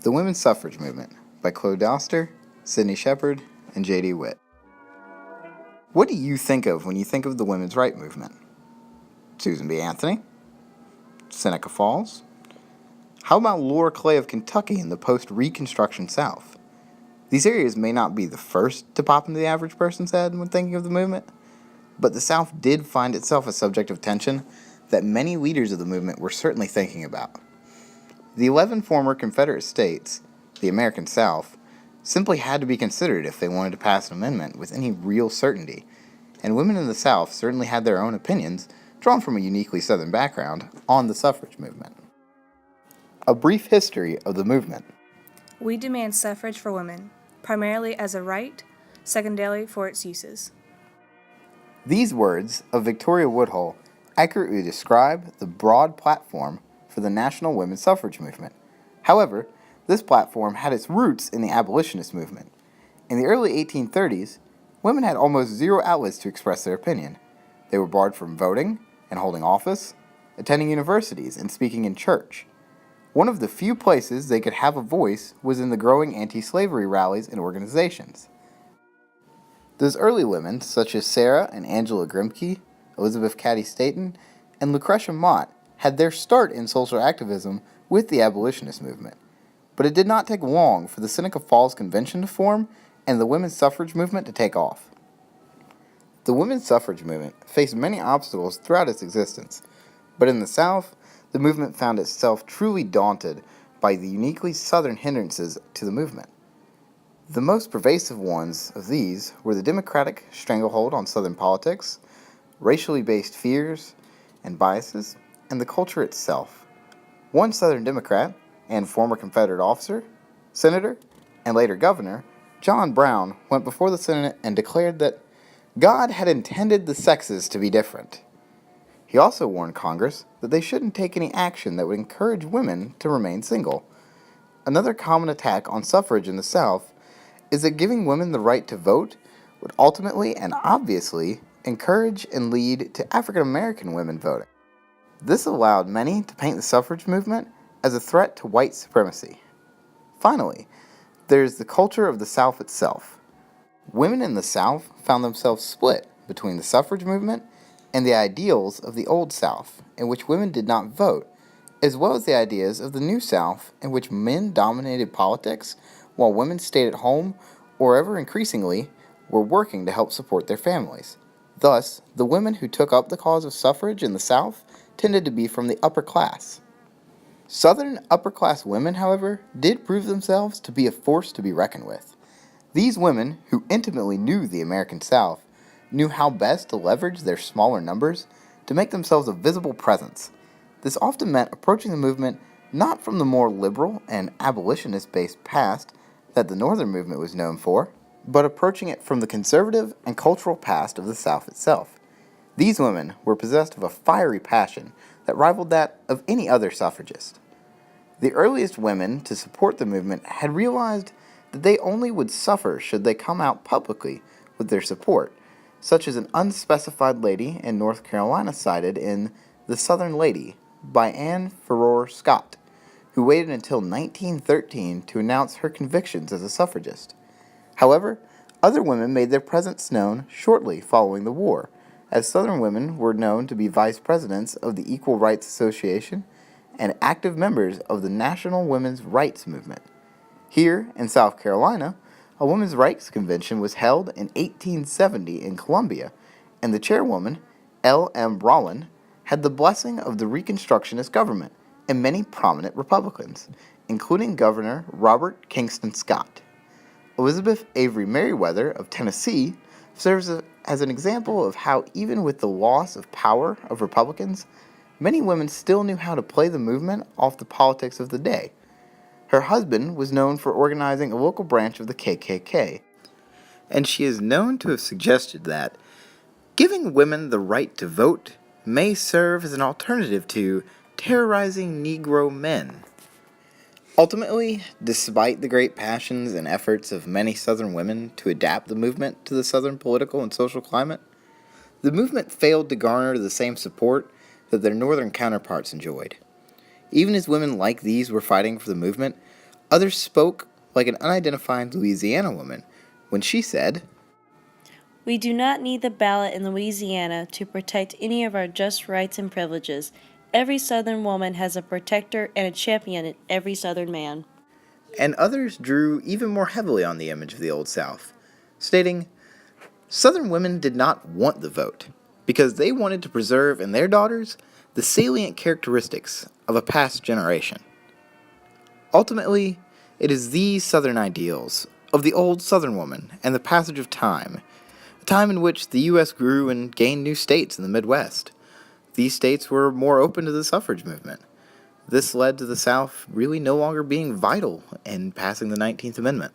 The Women's Suffrage Movement by Claude Doster, Sidney Shepard, and J.D. Witt. What do you think of when you think of the women's rights movement? Susan B. Anthony? Seneca Falls? How about Laura Clay of Kentucky in the post-Reconstruction South? These areas may not be the first to pop into the average person's head when thinking of the movement, but the South did find itself a subject of tension that many leaders of the movement were certainly thinking about. The 11 former Confederate states, the American South, simply had to be considered if they wanted to pass an amendment with any real certainty, and women in the South certainly had their own opinions, drawn from a uniquely Southern background, on the suffrage movement. A brief history of the movement. We demand suffrage for women, primarily as a right, secondarily for its uses. These words of Victoria Woodhull accurately describe the broad platform for the national women's suffrage movement. However, this platform had its roots in the abolitionist movement. In the early 1830s, women had almost zero outlets to express their opinion. They were barred from voting and holding office, attending universities, and speaking in church. One of the few places they could have a voice was in the growing anti-slavery rallies and organizations. Those early women, such as Sarah and Angela Grimke, Elizabeth Cady Stanton, and Lucretia Mott, had their start in social activism with the abolitionist movement. But it did not take long for the Seneca Falls Convention to form and the women's suffrage movement to take off. The women's suffrage movement faced many obstacles throughout its existence, but in the South, the movement found itself truly daunted by the uniquely Southern hindrances to the movement. The most pervasive ones of these were the Democratic stranglehold on Southern politics, racially based fears and biases, and the culture itself. One Southern Democrat and former Confederate officer, senator, and later governor, John Brown, went before the Senate and declared that God had intended the sexes to be different. He also warned Congress that they shouldn't take any action that would encourage women to remain single. Another common attack on suffrage in the South is that giving women the right to vote would ultimately and obviously encourage and lead to African American women voting. This allowed many to paint the suffrage movement as a threat to white supremacy. Finally, there is the culture of the South itself. Women in the South found themselves split between the suffrage movement and the ideals of the Old South, in which women did not vote, as well as the ideas of the New South, in which men dominated politics while women stayed at home or ever increasingly were working to help support their families. Thus, the women who took up the cause of suffrage in the South tended to be from the upper class. Southern upper-class women, however, did prove themselves to be a force to be reckoned with. These women, who intimately knew the American South, knew how best to leverage their smaller numbers to make themselves a visible presence. This often meant approaching the movement not from the more liberal and abolitionist-based past that the Northern movement was known for, but approaching it from the conservative and cultural past of the South itself. These women were possessed of a fiery passion that rivaled that of any other suffragist. The earliest women to support the movement had realized that they only would suffer should they come out publicly with their support, such as an unspecified lady in North Carolina cited in The Southern Lady by Anne Farrar Scott, who waited until 1913 to announce her convictions as a suffragist. However, other women made their presence known shortly following the war, as Southern women were known to be vice presidents of the Equal Rights Association and active members of the National Women's Rights Movement. Here, in South Carolina, a women's rights convention was held in 1870 in Columbia, and the chairwoman, L. M. Rollin, had the blessing of the Reconstructionist government and many prominent Republicans, including Governor Robert Kingston Scott. Elizabeth Avery Merriweather of Tennessee serves as an example of how even with the loss of power of Republicans, many women still knew how to play the movement off the politics of the day. Her husband was known for organizing a local branch of the KKK, and she is known to have suggested that giving women the right to vote may serve as an alternative to terrorizing Negro men. Ultimately, despite the great passions and efforts of many Southern women to adapt the movement to the Southern political and social climate, the movement failed to garner the same support that their Northern counterparts enjoyed. Even as women like these were fighting for the movement, Others spoke like an unidentified Louisiana woman when she said, "We do not need the ballot in Louisiana to protect any of our just rights and privileges. Every Southern woman has a protector and a champion in every Southern man." and others drew even more heavily on the image of the Old South, stating, Southern women did not want the vote because they wanted to preserve in their daughters the salient characteristics of a past generation. Ultimately, it is these Southern ideals of the old Southern woman and the passage of time, a time in which the U.S. grew and gained new states in the Midwest. These states were more open to the suffrage movement. This led to the South really no longer being vital in passing the 19th Amendment.